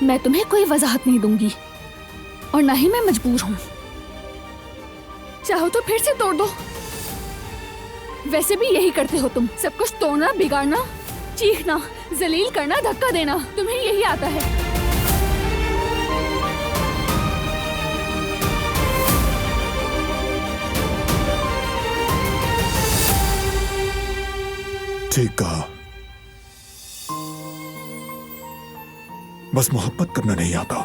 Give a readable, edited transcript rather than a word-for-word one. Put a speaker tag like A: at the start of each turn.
A: मैं तुम्हें कोई वजाहत नहीं दूंगी और ना ही मैं मजबूर हूं। चाहो तो फिर से तोड़ दो। वैसे भी यही करते हो तुम, सब कुछ तोड़ना, बिगाड़ना, चीखना, जलील करना, धक्का देना, तुम्हें यही आता है।
B: ठीक कहा, बस मोहब्बत करना नहीं आता।